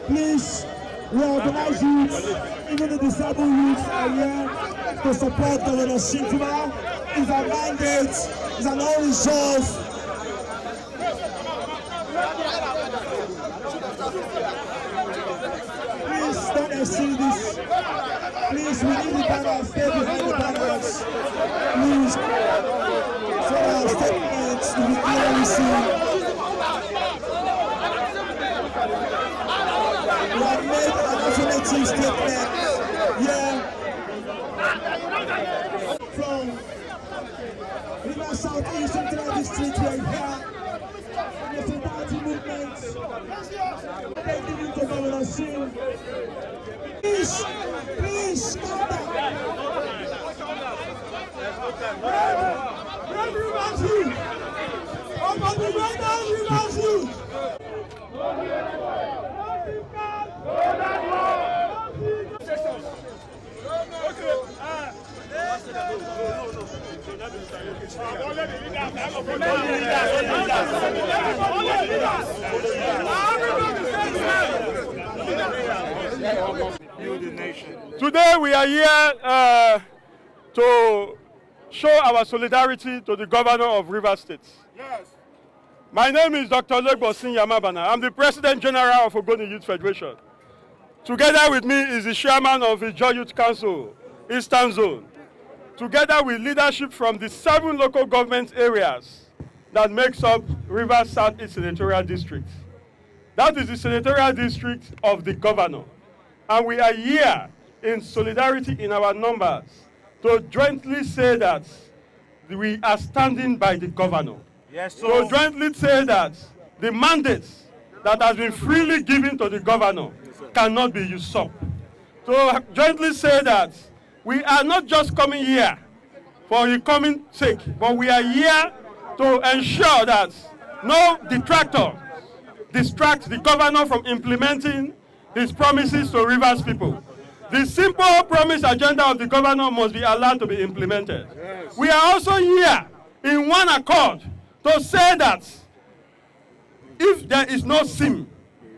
Please, we organize youth, even the disabled youth are here to support Governor Fubara. It's a mandate, it's an unresolved. Please don't exceed this. Please, we need the banners, stay behind the banners. Please, so our statements will be clearly seen. We have made an affirmative statement from River Southeast Central District. We are here in the solidarity movement. Thank you to Governor Sim. Please, calm down. Today we are here to show our solidarity to the governor of Rivers State. Yes. My name is Dr. Legbosin Yamabana. I'm the President General of Ogoni Youth Federation. Together with me is the chairman of the Ijaw Youth Council, Eastern Zone, together with leadership from the 7 local government areas that makes up Rivers Southeast Senatorial District. That is the Senatorial District of the governor. And we are here in solidarity in our numbers to jointly say that we are standing by the governor. Yes, sir. To jointly say that the mandate that has been freely given to the governor cannot be usurped. To jointly say that we are not just coming here for the coming sake, but we are here to ensure that no detractor distracts the governor from implementing his promises to Rivers people. The simple promise agenda of the governor must be allowed to be implemented. Yes. We are also here in one accord to say that if there is no SIM,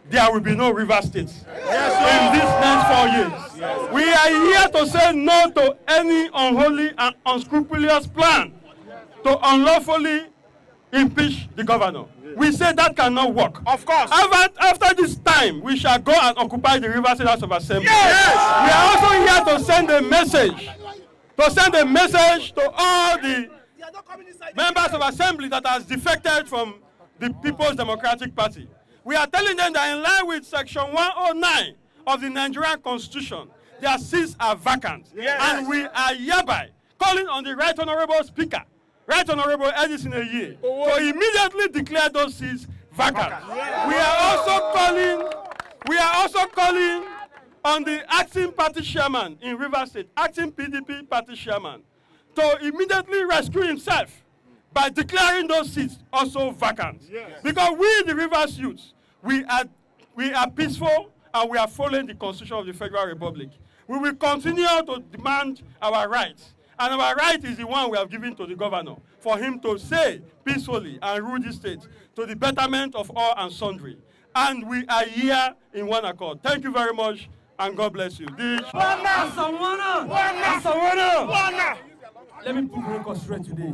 there will be no Rivers State in these next 4 years. Yes. We are here to say no to any unholy and unscrupulous plan to unlawfully impeach the governor. We say that cannot work. Of course. After this time, we shall go and occupy the Rivers State House of Assembly. Yes. We are also here to send a message, to all the members of Assembly that has defected from the People's Democratic Party. We are telling them that in line with Section 109 of the Nigerian Constitution, their seats are vacant. Yes. And we are hereby calling on the Right Honorable Speaker, Right Honorable Edison Ijaw, to immediately declare those seats vacant. Yes. We are also calling on the acting party chairman in Rivers State, acting PDP party chairman, to immediately rescue himself by declaring those seats also vacant. Yes. Because we, the Rivers youth, we are peaceful and we are following the Constitution of the Federal Republic. We will continue to demand our rights. And our right is the one we have given to the governor, for him to say peacefully and rule the state to the betterment of all and sundry. And we are here in one accord. Thank you very much, and God bless you. Let me put record straight today.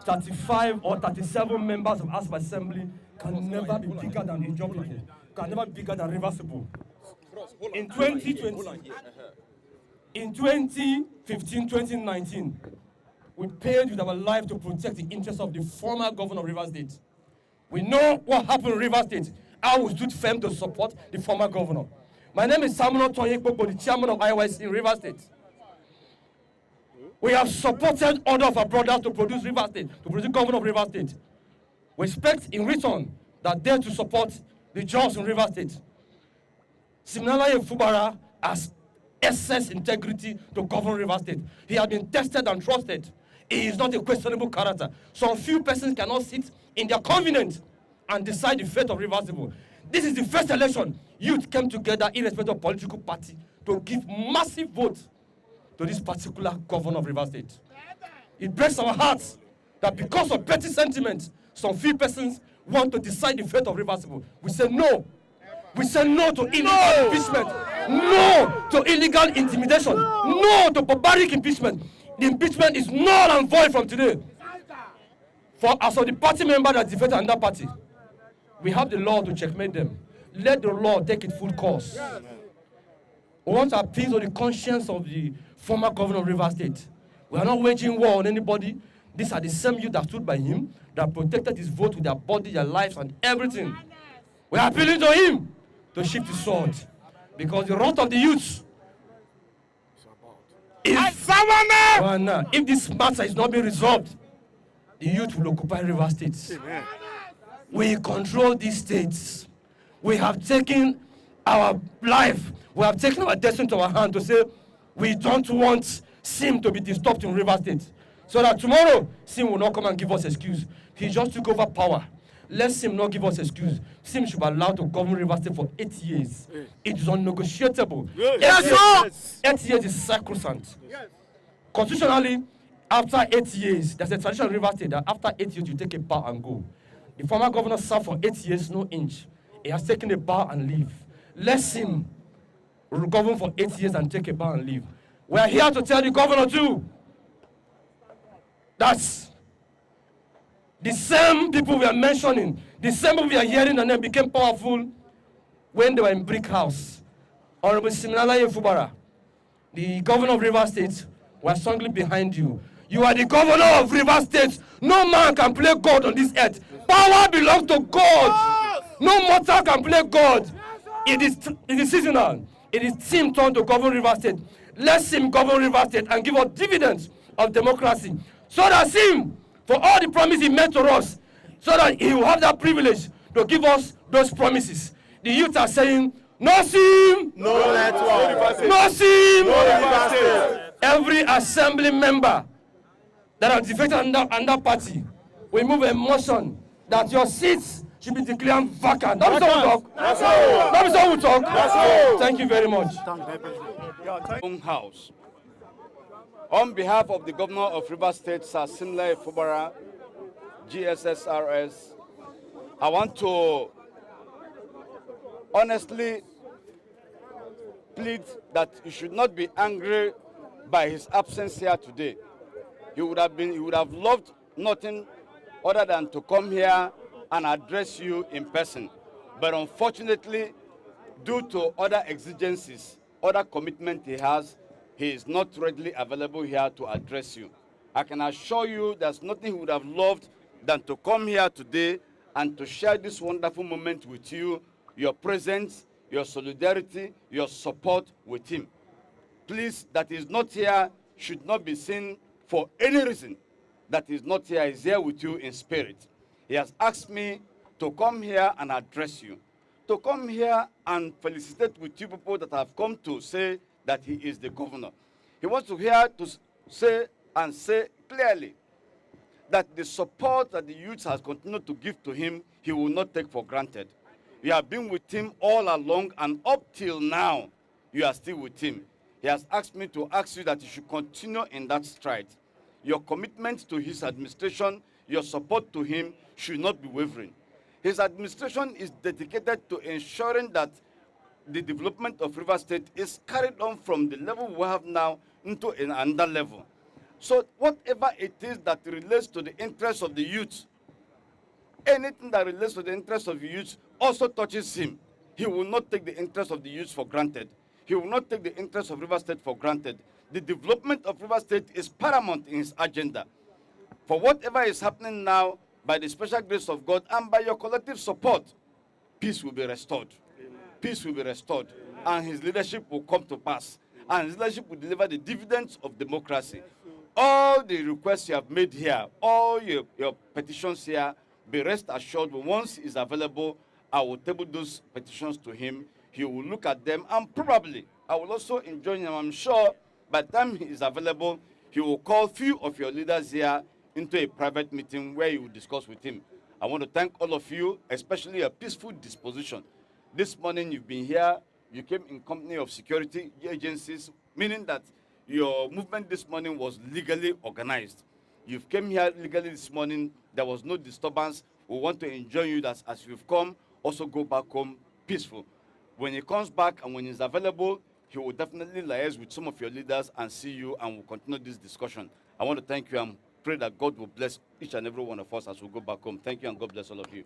35 or 37 members of House of Assembly can never be bigger than the Ijaw people, can never be bigger than Rivers people. In 2020, in 2015, 2019, we paid with our life to protect the interests of the former governor of Rivers State. We know what happened in Rivers State, how we stood firm to support the former governor. My name is Siminalayi, the chairman of IYC in Rivers State. We have supported all of our brothers to produce Rivers State, to produce governor of Rivers State. We expect in return that they to support the jobs in Rivers State. Siminalayi and Fubara has excess integrity to govern River State. He has been tested and trusted. He is not a questionable character. Some few persons cannot sit in their convenience and decide the fate of River State. This is the first election youth came together, irrespective of political party, to give massive votes to this particular governor of River State. It breaks our hearts that because of petty sentiments, some few persons want to decide the fate of River State. We say no. We say no to illegal impeachment. No to illegal intimidation. No to barbaric impeachment. The impeachment is null and void from today. For as of the party member that defeated another party, we have the law to checkmate them. Let the law take its full course. We want to appeal to the conscience of the former governor of River State. We are not waging war on anybody. These are the same youth that stood by him, that protected his vote with their body, their lives, and everything. We are appealing to him to shift his sword. Because the wrath of the youth is... If this matter is not being resolved, the youth will occupy River State. Amen. We control these states. We have taken our life, we have taken our destiny to our hand to say, we don't want Sim to be disturbed in River State. So that tomorrow, Sim will not come and give us excuse. He just took over power. Let Sim not give us excuse. Sim should be allowed to govern River State for 8 years. It is unnegotiable. Yes. 8 years is sacrosanct. Yes. Constitutionally, after 8 years, there's a tradition in River State that after 8 years, you take a bow and go. The former governor served for 8 years, no inch. He has taken a bow and leave. Let him govern for 8 years and take a bow and leave. We are here to tell the governor too that the same people we are mentioning, the same people we are hearing and then became powerful when they were in Brick House. Honorable Siminalayi and Fubara, the governor of River State, were strongly behind you. You are the governor of River State. No man can play God on this earth. Power belongs to God. No mortal can play God. It is seasonal. It is Tim's turn to govern River State. Let him govern River State and give us dividends of democracy. So that him, for all the promises he made to us, so that he will have that privilege to give us those promises. The youth are saying, no Sim, no network, no Sim, no River State. Every assembly member that are defeated under party, we move a motion that your seats should be declared vacant. That is how we talk. That is how we talk. Thank you very much. Own house. On behalf of the governor of River State, Sir Siminalayi Fubara, GSSRS, I want to honestly plead that you should not be angry by his absence here today. He would have loved nothing other than to come here and address you in person. But unfortunately, due to other exigencies, other commitment he is not readily available here to address you. I can assure you there's nothing he would have loved than to come here today and to share this wonderful moment with you, your presence, your solidarity, your support with him. Please, that is not here should not be seen for any reason. That is not here, is here with you in spirit. He has asked me to come here and address you, to come here and felicitate with you people that have come to say that he is the governor. He wants to hear to say clearly that the support that the youth has continued to give to him, he will not take for granted. You have been with him all along, and up till now, you are still with him. He has asked me to ask you that you should continue in that stride. Your commitment to his administration, your support to him should not be wavering. His administration is dedicated to ensuring that the development of River State is carried on from the level we have now into another level. So whatever it is that relates to the interests of the youth, anything that relates to the interests of the youth also touches him. He will not take the interests of the youth for granted. He will not take the interests of River State for granted. The development of River State is paramount in his agenda. For whatever is happening now, by the special grace of God and by your collective support, peace will be restored. Peace will be restored, and his leadership will come to pass, and his leadership will deliver the dividends of democracy. All the requests you have made here, all your petitions here, be rest assured, once he is available, I will table those petitions to him. he will look at them, and probably I will also enjoin him. I'm sure by the time he is available, he will call few of your leaders here into a private meeting where you will discuss with him. I want to thank all of you, especially a peaceful disposition. This morning you've been here, you came in company of security agencies, meaning that your movement this morning was legally organized. You've came here legally this morning, there was no disturbance. We want to enjoin you that as you've come, also go back home peaceful. When he comes back and when he's available, he will definitely liaise with some of your leaders and see you, and we'll continue this discussion. I want to thank you and pray that God will bless each and every one of us as we go back home. Thank you, and God bless all of you.